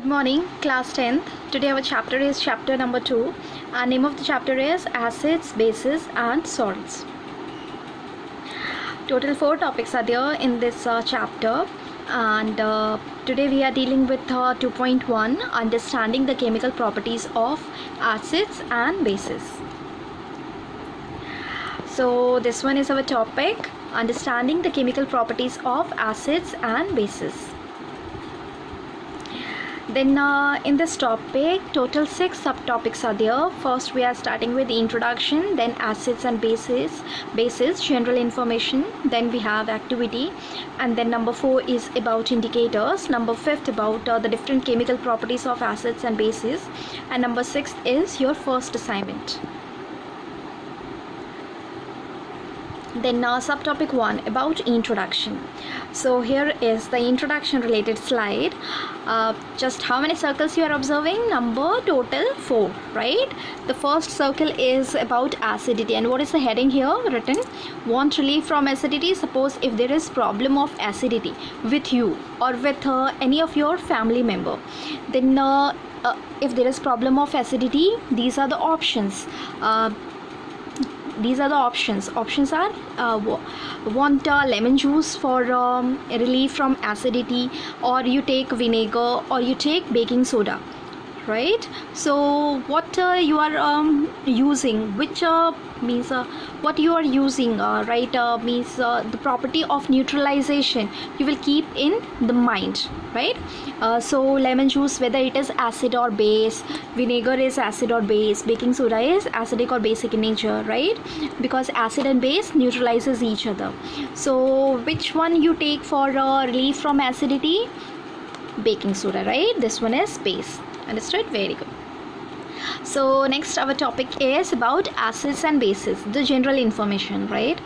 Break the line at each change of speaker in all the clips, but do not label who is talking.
Good morning, class 10th. Today our chapter is chapter number 2 and name of the chapter is acids, bases and salts. Total 4 topics are there in this chapter and today we are dealing with 2.1 understanding the chemical properties of acids and bases. So this one is our topic, understanding the chemical properties of acids and bases. Then in this topic, total 6 subtopics are there. First we are starting with the introduction, then acids and bases, general information, then we have activity, and then number 4 is about indicators, number 5 about the different chemical properties of acids and bases, and number 6 is your first assignment. Then subtopic 1 about introduction. So here is the introduction related slide. Just how many circles you are observing? Number total 4, right? The first circle is about acidity, and what is the heading here written? Want relief from acidity. Suppose if there is problem of acidity with you or with any of your family member, then if there is problem of acidity, these are the options. Options are want lemon juice for relief from acidity, or you take vinegar, or you take baking soda, right? So what you are using, which means what you are using, right, means the property of neutralization you will keep in the mind, right? So lemon juice, whether it is acid or base, vinegar is acid or base, baking soda is acidic or basic in nature, right? Because acid and base neutralizes each other. So which one you take for relief from acidity? Baking soda, right? This one is base. Understood? Very good. So next our topic is about acids and bases, the general information, right?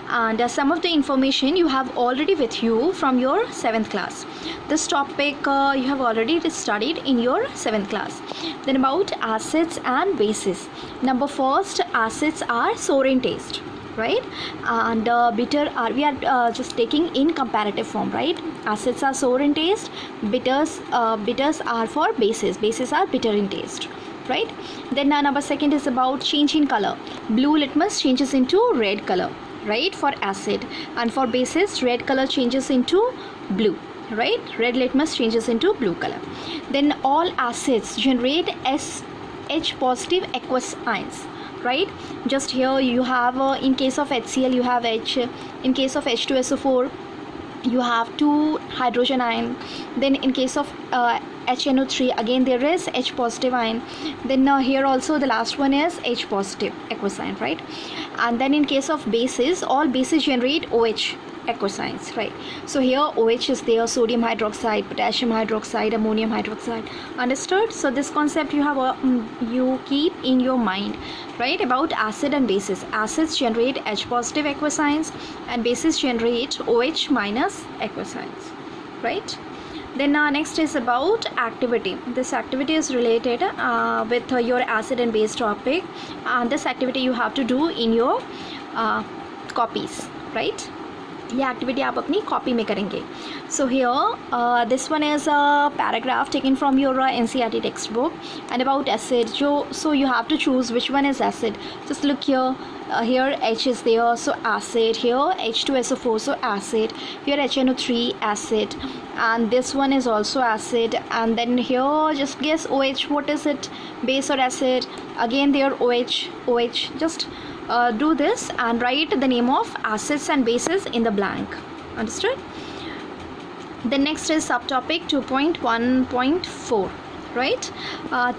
And some of the information you have already with you from your 7th class. This topic you have already studied in your 7th class. Then about acids and bases. Number first, acids are sour in taste, right? And bitter are, we are just taking in comparative form, right? Acids are sour in taste, bitters are for bases are bitter in taste, right? Then number second is about change in color. Blue litmus changes into red color, right, for acid, and for bases red color changes into blue, right? Red litmus changes into blue color. Then all acids generate H positive aqueous ions, right? Just here you have in case of HCl you have H, in case of H2SO4 you have 2 hydrogen ion, then in case of HNO3 again there is H positive ion, then here also the last one is H positive aqueous ion, right? And then in case of bases, all bases generate OH aqueous ions, right? So here OH is there, sodium hydroxide, potassium hydroxide, ammonium hydroxide. Understood? So this concept you have you keep in your mind, right? About acid and bases. Acids generate H positive aqueous ions and bases generate OH minus aqueous ions, right? Then next is about activity. This activity is related with your acid and base topic, and this activity you have to do in your copies, right? ये activity आप अपनी copy में करेंगे. So here this one is a paragraph taken from your NCERT text book and about acid. So you have to choose which one is acid. Just look here. Here H is there, so acid. Here H2SO4, so acid. Here HNO3, acid. And this one is also acid. And then here just guess OH. What is it? Base or acid? Again there OH. Just do this and write the name of acids and bases in the blank. Understood? The next is subtopic 2.1.4. right?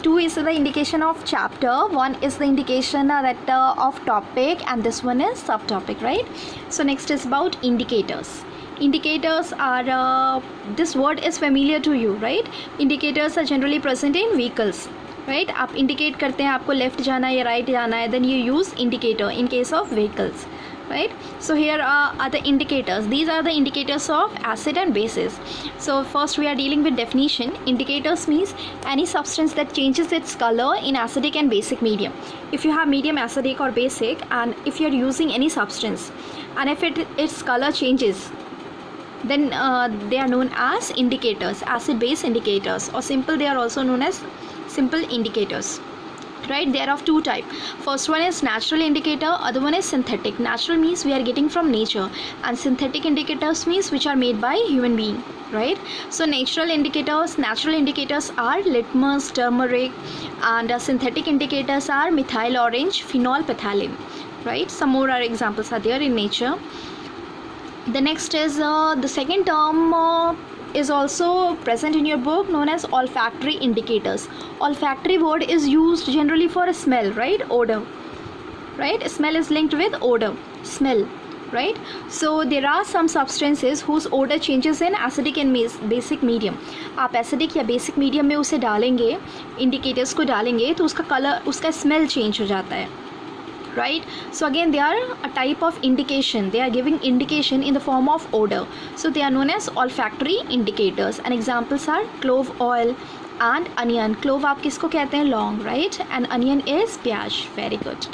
2 is the indication of chapter, 1 is the indication that of topic, and this one is subtopic, right? So next is about indicators. Indicators are this word is familiar to you, right? Indicators are generally present in vehicles, right? आप indicate करते हैं आपको left जाना है या right जाना है, then you use indicator in case of vehicles, right? So here are the indicators. These are the indicators of acid and bases. So first we are dealing with definition. Indicators means any substance that changes its color in acidic and basic medium. If you have medium acidic or basic, and if you are using any substance and if its color changes, then they are known as indicators, acid base indicators, or simple they are also known as simple indicators. Right, they are of two type. First one is natural indicator, other one is synthetic. Natural means we are getting from nature, and synthetic indicators means which are made by human being. Right, so natural indicators are litmus, turmeric, and synthetic indicators are methyl orange, phenol phthalate. Right, some more are examples are there in nature. The next is the second term is also present in your book, known as olfactory indicators. Olfactory word is used generally for a smell, right? Odor, right? Smell is linked with odor, smell, right? So there are some substances whose odor changes in acidic and basic medium. आप acidic या basic medium में उसे डालेंगे, indicators को डालेंगे, तो उसका color, उसका smell change हो जाता है. Right, so again they are a type of indication, they are giving indication in the form of odor, so they are known as olfactory indicators. And examples are clove oil and onion. Clove आप किसको कहते हैं? लौंग, right? And onion is प्याज. Very good.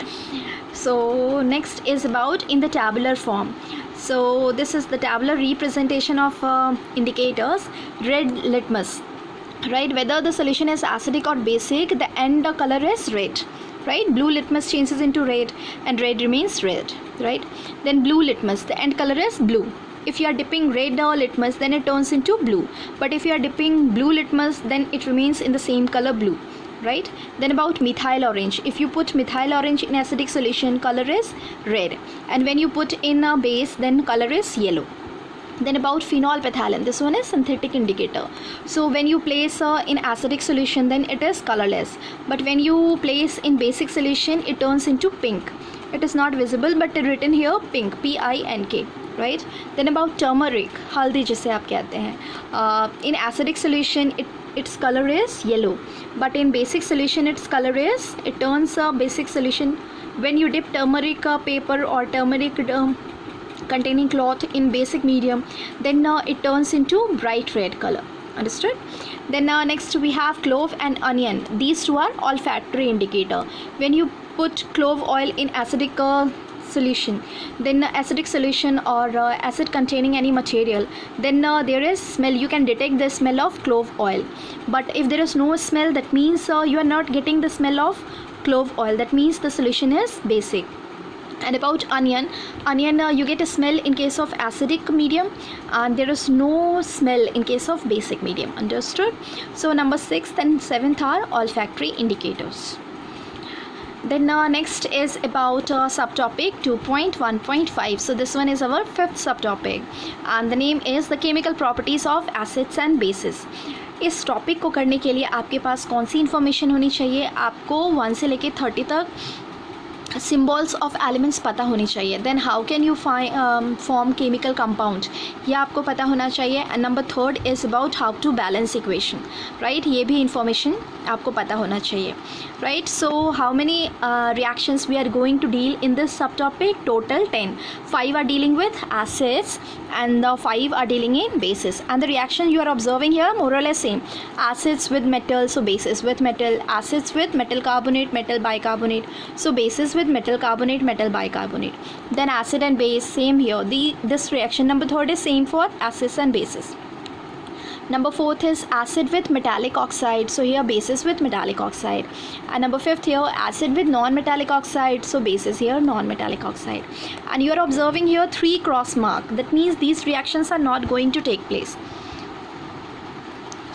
So next is about in the tabular form. So this is the tabular representation of indicators. Red litmus, right? Whether the solution is acidic or basic, the end color is red. Right, blue litmus changes into red and red remains red. Right, then blue litmus, the end color is blue. If you are dipping red litmus, then it turns into blue, but if you are dipping blue litmus, then it remains in the same color, blue. Right, then about methyl orange, if you put methyl orange in acidic solution, color is red, and when you put in a base, then color is yellow. Then about phenol phthalate, this one is synthetic indicator. So when you place in acidic solution, then it is colorless, but when you place in basic solution, it turns into pink. It is not visible, but written here pink, P-I-N-K. Right, then about turmeric, haldi जिसे आप कहते हैं, in acidic solution its color is yellow, but in basic solution its color is, it turns basic solution. When you dip turmeric paper or turmeric containing cloth in basic medium, then it turns into bright red color. Understood? Then next we have clove and onion. These two are olfactory indicator. When you put clove oil in acidic solution, then acidic solution or acid containing any material, then there is smell. You can detect the smell of clove oil, but if there is no smell, that means you are not getting the smell of clove oil. That means the solution is basic. And about onion, you get a smell in case of acidic medium, and there is no smell in case of basic medium. Understood? So number 6th and 7th are olfactory indicators. Then next is about subtopic 2.1.5. So this one is our 5th subtopic, and the name is the chemical properties of acids and bases. इस topic को करने के लिए आपके पास कौन सी information होनी चाहिए? आपको 1 से लेके 30 तक सिम्बॉल्स ऑफ एलिमेंट्स पता होनी चाहिए. Then how can you form chemical compound, ये आपको पता होना चाहिए. And number 3rd is about how to balance equation. Right, ये भी इंफॉर्मेशन आपको पता होना चाहिए. Right, so how many reactions we are going to deal in this sub topic? Total 10. 5 are dealing with acids and the 5 are dealing in bases, and the reaction you are observing here more or less same. Acids with metal, so bases with metal. Acids with metal carbonate, metal bicarbonate, so bases with metal carbonate, metal bicarbonate. Then acid and base, same here. This reaction number 3rd is same for acids and bases. Number 4th is acid with metallic oxide, so here bases with metallic oxide. And number 5th here acid with non-metallic oxide, so bases here non-metallic oxide. And you are observing here 3 cross mark, that means these reactions are not going to take place.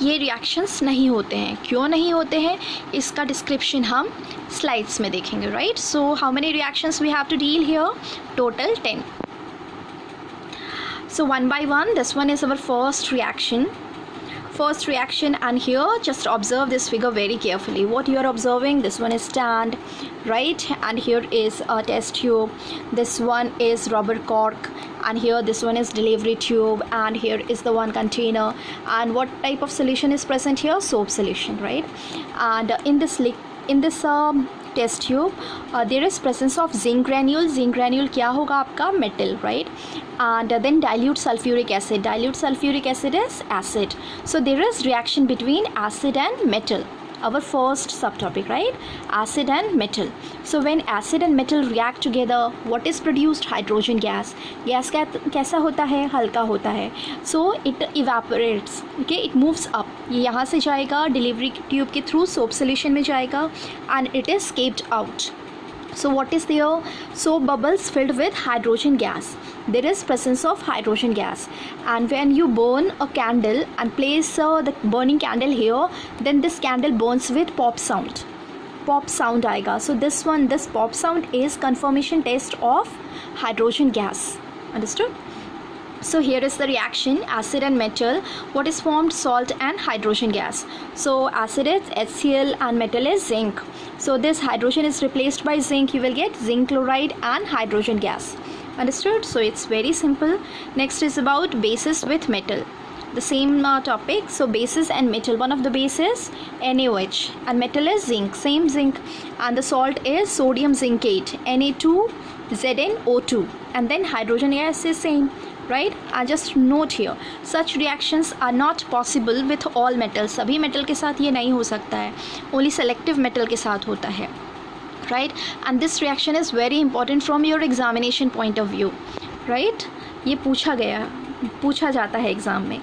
ये reactions नहीं होते हैं. क्यों नहीं होते हैं, इसका description हम स्लाइड्स में देखेंगे. Right, so how many reactions we have to deal here? Total 10. So one by one, this one is our first reaction. And here just observe this figure very carefully. What you are observing, this one is stand, right, and here is a test tube, this one is rubber cork, and here this one is delivery tube, and here is the one container. And what type of solution is present here? Soap solution, right? And in this test tube there is presence of zinc granule. Zinc granule क्या होगा आपका? metal, right? And then dilute sulfuric acid is acid. So there is reaction between acid and metal. our first subtopic, right? Acid and metal. So when acid and metal react together, what is produced? Hydrogen gas. Gas कैसा होता है? हल्का होता है. So it evaporates, okay? It moves up. ये यहाँ से जाएगा delivery tube के through soap solution में जाएगा and it is escaped out. So what is there? Soap bubbles filled with hydrogen gas. There is presence of hydrogen gas, and when you burn a candle and place the burning candle here, then this candle burns with pop sound. Pop sound आएगा. So this pop sound is confirmation test of hydrogen gas. Understood? So here is the reaction, acid and metal. What is formed? Salt and hydrogen gas. So acid is HCl and metal is zinc. So this hydrogen is replaced by zinc. You will get zinc chloride and hydrogen gas. Understood? So it's very simple. Next is about bases with metal. The same topic. So bases and metal. One of the bases NaOH and metal is zinc. Same zinc. And the salt is sodium zincate, Na2ZnO2. And then hydrogen gas is same. Right? And just note here, such reactions are not possible with all metals. सभी metal के साथ ये नहीं हो सकता है. Only selective metal के साथ होता है. Right? And this reaction is very important from your examination point of view. Right? ये पूछा जाता है exam में.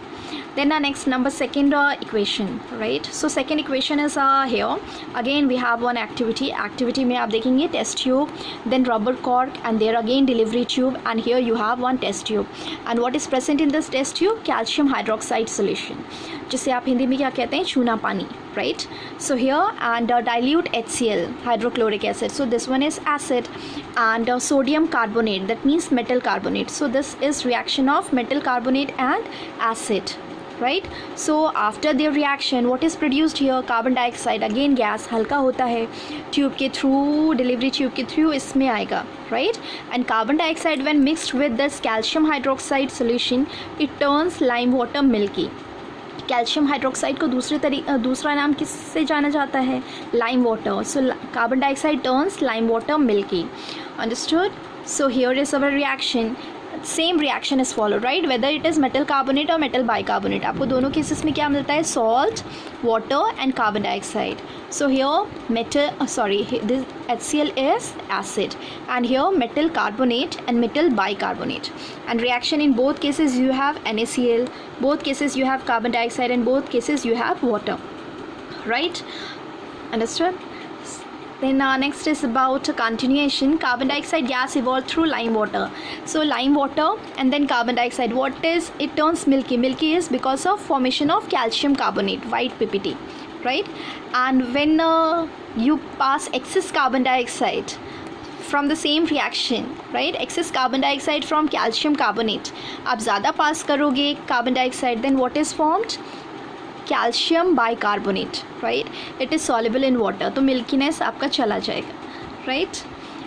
Then next number second equation, right? So second equation is here. Again we have one activity. Activity में आप देखेंगे test tube, then rubber cork, and there again delivery tube, and here you have one test tube. And what is present in this test tube? Calcium hydroxide solution, जिसे आप हिंदी में क्या कहते हैं? चूना पानी, right? So here and dilute HCl, hydrochloric acid. So this one is acid, and sodium carbonate, that means metal carbonate. So this is reaction of metal carbonate and acid. Right? So after their reaction, what is produced here? Carbon dioxide, again gas, हल्का होता है, tube के through, delivery tube के through इसमें आएगा, right? And carbon dioxide when mixed with this calcium hydroxide solution, it turns lime water milky. Calcium hydroxide को दूसरा नाम किससे जाना जाता है? Lime water. So carbon dioxide turns lime water milky. Understood? So here is our reaction. Same reaction is follow, right? Whether it is metal carbonate और metal bicarbonate, आपको दोनों केसेस में क्या मिलता है? Salt, water and carbon dioxide. So here metal, this HCl is acid, and here metal carbonate and metal bicarbonate. And reaction in both cases you have NaCl, both cases you have carbon dioxide, and both cases you have water, right? Understood? Then next is about continuation. Carbon dioxide gas evolved through lime water. So lime water and then carbon dioxide. What is it? Turns milky. Milky is because of formation of calcium carbonate, white PPT, right? And when you pass excess carbon dioxide from the same reaction, right? Excess carbon dioxide from calcium carbonate. आप ज़्यादा पास करोगे carbon dioxide, then what is formed? Calcium bicarbonate, right? It is soluble in water, तो milkiness आपका चला जाएगा, right?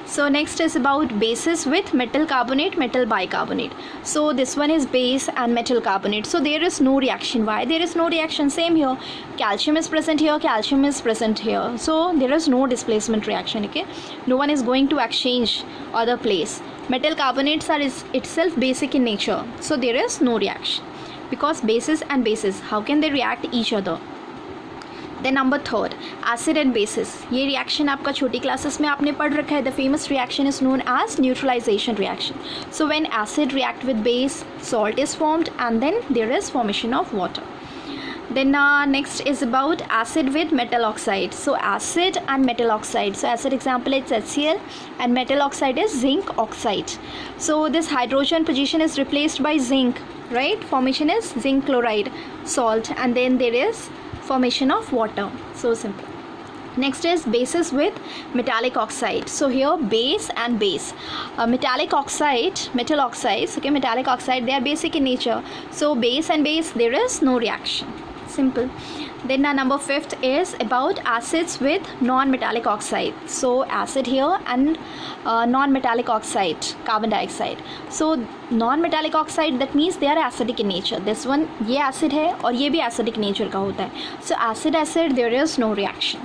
So next is about bases with metal carbonate, metal bicarbonate. So this one is base and metal carbonate. So there is no reaction. Why there is no reaction? Same here. Calcium is present here, calcium is present here. So there is no displacement reaction, okay? No one is going to exchange other place. Metal carbonates are itself basic in nature. So there is no reaction. Because bases and bases, how can they react each other? Then number third, acid and bases. ये reaction आपका छोटी classes में आपने पढ़ रखा है. The famous reaction is known as neutralization reaction. So when acid react with base, salt is formed, and then there is formation of water. Then next is about acid with metal oxide. So acid and metal oxide. So acid example is HCl, and metal oxide is zinc oxide. So this hydrogen position is replaced by zinc, right? Formation is zinc chloride, salt, and then there is formation of water. So simple. Next is bases with metallic oxide. So here base and base. Metallic oxide, metal oxides, okay, metallic oxide, they are basic in nature. So base and base, there is no reaction. Simple. Then number fifth is about acids with non-metallic oxide. So acid here and non-metallic oxide, carbon dioxide. So non-metallic oxide, that means they are acidic in nature. This one, ये acid है और ये भी acidic nature का होता है. So acid, there is no reaction.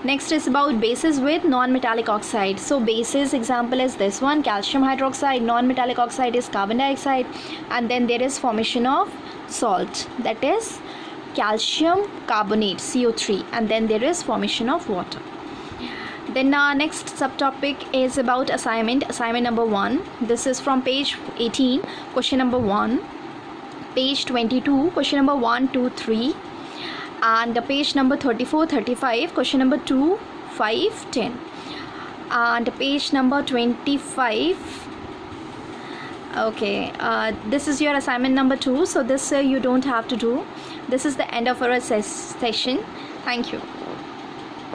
Next is about bases with non-metallic oxide. So bases example is this one, calcium hydroxide. Non-metallic oxide is carbon dioxide, and then there is formation of salt, that is calcium carbonate, CO3, and then there is formation of water. Then next subtopic is about assignment number 1. This is from page 18, question number 1, page 22, question number 1, 2, 3, and page number 34, 35, question number 2, 5, 10, and page number 25. Okay, this is your assignment number 2, so this you don't have to do. This is the end of our session. Thank you.